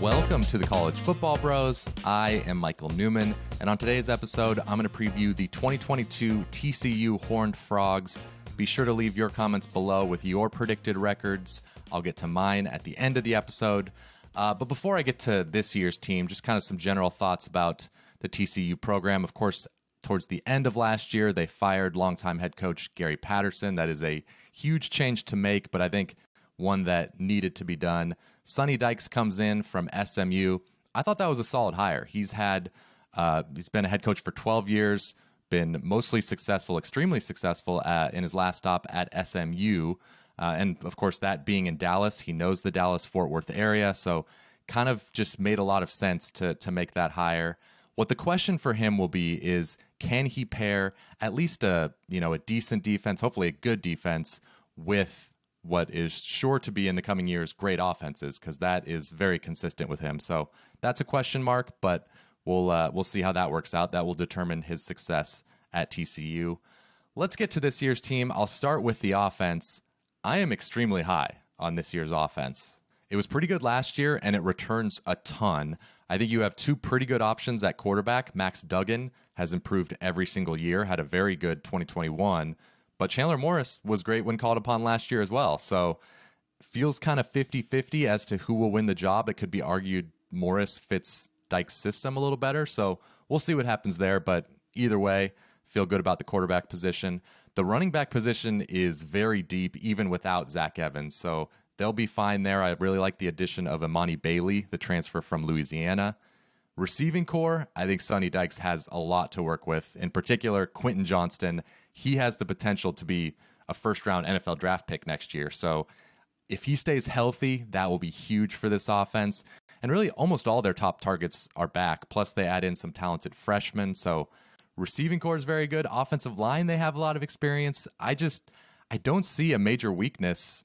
Welcome to the College Football Bros. I am Michael Newman, and on today's episode, I'm going to preview the 2022 TCU Horned Frogs. Be sure to leave your comments below with your predicted records. I'll get to mine at the end of the episode. But before I get to this year's team, just kind of some general thoughts about the TCU program. Of course, towards the end of last year, they fired longtime head coach Gary Patterson. That is a huge change to make, but I think one that needed to be done. Sonny Dykes comes in from SMU. I thought that was a solid hire. He's been a head coach for 12 years, been mostly successful, extremely successful in his last stop at SMU. And of course, that being in Dallas, he knows the Dallas-Fort Worth area. So kind of just made a lot of sense to make that hire. What the question for him will be is, can he pair at least a decent defense, hopefully a good defense, with what is sure to be in the coming years great offenses, because that is very consistent with him. So that's a question mark, but we'll see how that works out. That will determine his success at TCU. Let's get to this year's team. I'll start with the offense. I am extremely high on this year's offense. It was pretty good last year, and it returns a ton. I think you have two pretty good options at quarterback. Max Duggan has improved every single year, had a very good 2021. But Chandler Morris was great when called upon last year as well. So feels kind of 50-50 as to who will win the job. It could be argued Morris fits Dykes' system a little better. So we'll see what happens there. But either way, feel good about the quarterback position. The running back position is very deep, even without Zach Evans. So they'll be fine there. I really like the addition of Imani Bailey, the transfer from Louisiana. Receiving core, I think Sonny Dykes has a lot to work with. In particular, Quentin Johnston. He has the potential to be a first-round NFL draft pick next year. So if he stays healthy, that will be huge for this offense. And really, almost all their top targets are back. Plus, they add in some talented freshmen. So receiving core is very good. Offensive line, they have a lot of experience. I don't see a major weakness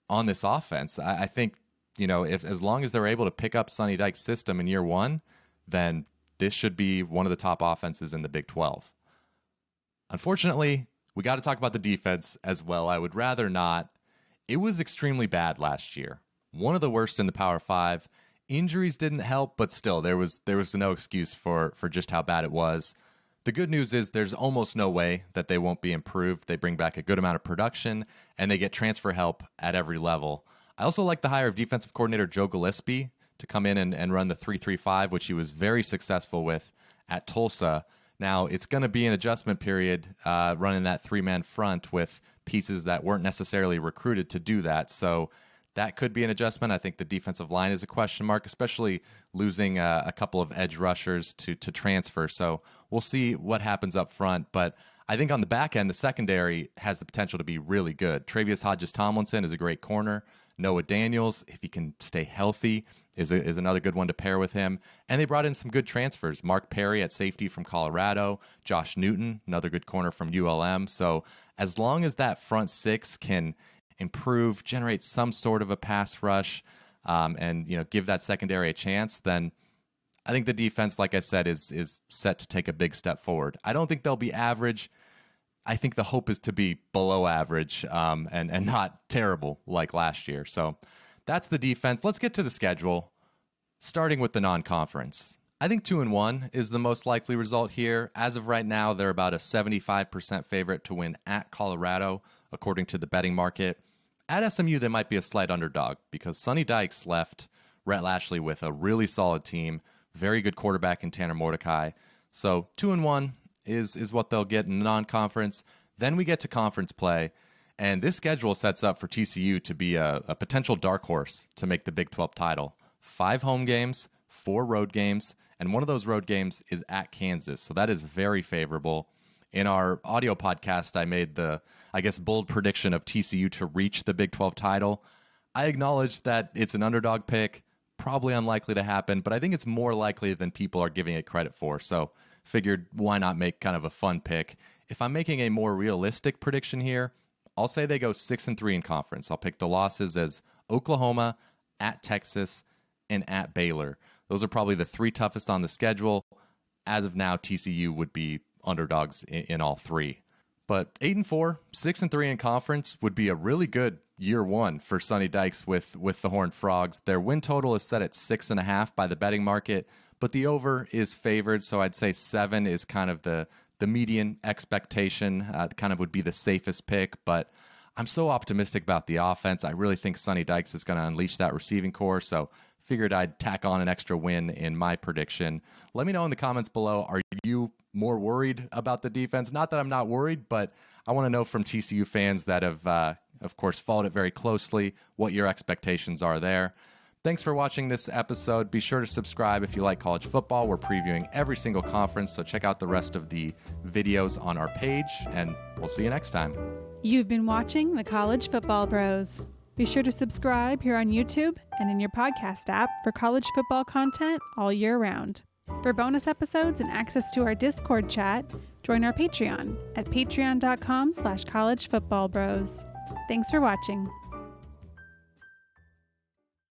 on this offense. I think, if as long as they're able to pick up Sonny Dykes' system in year one, then this should be one of the top offenses in the Big 12. Unfortunately, we got to talk about the defense as well. I would rather not. It was extremely bad last year. One of the worst in the Power 5. Injuries didn't help, but still, there was no excuse for just how bad it was. The good news is there's almost no way that they won't be improved. They bring back a good amount of production, and they get transfer help at every level. I also like the hire of defensive coordinator Joe Gillespie to come in and run the 3-3-5, which he was very successful with at Tulsa. Now, it's going to be an adjustment period running that three-man front with pieces that weren't necessarily recruited to do that. So that could be an adjustment. I think the defensive line is a question mark, especially losing a couple of edge rushers to transfer. So we'll see what happens up front. But I think on the back end, the secondary has the potential to be really good. Travius Hodges-Tomlinson is a great corner. Noah Daniels, if he can stay healthy, is another good one to pair with him. And they brought in some good transfers. Mark Perry at safety from Colorado. Josh Newton, another good corner from ULM. So as long as that front six can improve, generate some sort of a pass rush, and give that secondary a chance, then I think the defense, like I said, is set to take a big step forward. I don't think they'll be average. I think the hope is to be below average and not terrible like last year. So that's the defense. Let's get to the schedule, starting with the non-conference. I think 2-1 is the most likely result here. As of right now, they're about a 75% favorite to win at Colorado, according to the betting market. At SMU, they might be a slight underdog because Sonny Dykes left Rhett Lashley with a really solid team, very good quarterback in Tanner Mordecai. So 2-1 is what they'll get in the non-conference. Then we get to conference play, and this schedule sets up for TCU to be a potential dark horse to make the Big 12 title. 5 home games, 4 road games, and one of those road games is at Kansas. So that is very favorable. In our audio podcast, I made the, bold prediction of TCU to reach the Big 12 title. I acknowledge that it's an underdog pick, probably unlikely to happen, but I think it's more likely than people are giving it credit for. So figured why not make kind of a fun pick. If I'm making a more realistic prediction here, I'll say they go 6-3 in conference. I'll pick the losses as Oklahoma, at Texas, and at Baylor. Those are probably the 3 toughest on the schedule. As of now, TCU would be underdogs in all 3. But 8-4, 6-3 in conference would be a really good year one for Sonny Dykes with the Horned Frogs. Their win total is set at 6.5 by the betting market, but the over is favored, so I'd say 7 is kind of the median expectation. Kind of would be the safest pick, but I'm so optimistic about the offense. I really think Sonny Dykes is going to unleash that receiving core, so figured I'd tack on an extra win in my prediction. Let me know in the comments below, are you more worried about the defense? Not that I'm not worried, but I want to know from TCU fans that have, of course, followed it very closely, what your expectations are there. Thanks for watching this episode. Be sure to subscribe if you like college football. We're previewing every single conference, so check out the rest of the videos on our page, and we'll see you next time. You've been watching the College Football Bros. Be sure to subscribe here on YouTube and in your podcast app for college football content all year round. For bonus episodes and access to our Discord chat, join our Patreon at patreon.com/collegefootballbros. Thanks for watching.